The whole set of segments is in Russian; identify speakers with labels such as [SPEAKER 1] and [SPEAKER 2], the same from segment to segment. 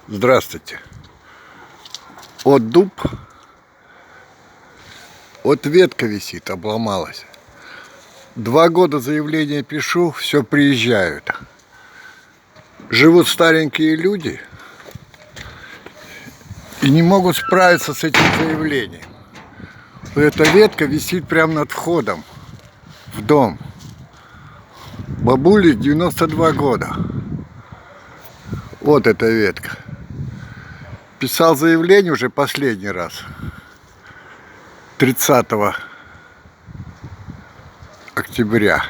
[SPEAKER 1] Здравствуйте. Вот дуб, вот ветка висит, обломалась. 2 года заявление пишу, все приезжают. Живут старенькие люди и не могут справиться с этим заявлением. Эта ветка висит прямо над входом в дом. Бабуле 92 года. Вот эта ветка. Писал заявление уже последний раз. 30 октября.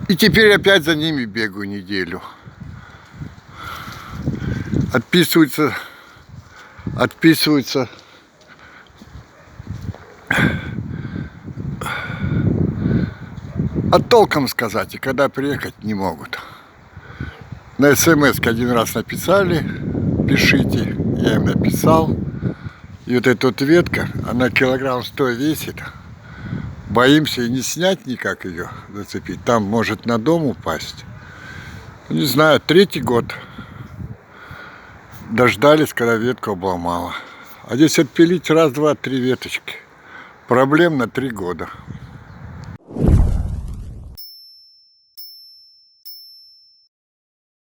[SPEAKER 1] И теперь опять за ними бегаю неделю. Отписываются. А толком сказать, и когда приехать не могут. На смс один раз написали, пишите, я им написал. И вот эта вот ветка, она килограмм 100 весит. Боимся и не снять никак ее зацепить. Там может на дом упасть. Не знаю, 3-й год. Дождались, когда ветку обломала. А здесь отпилить раз, два, 3 веточки. Проблем на 3 года.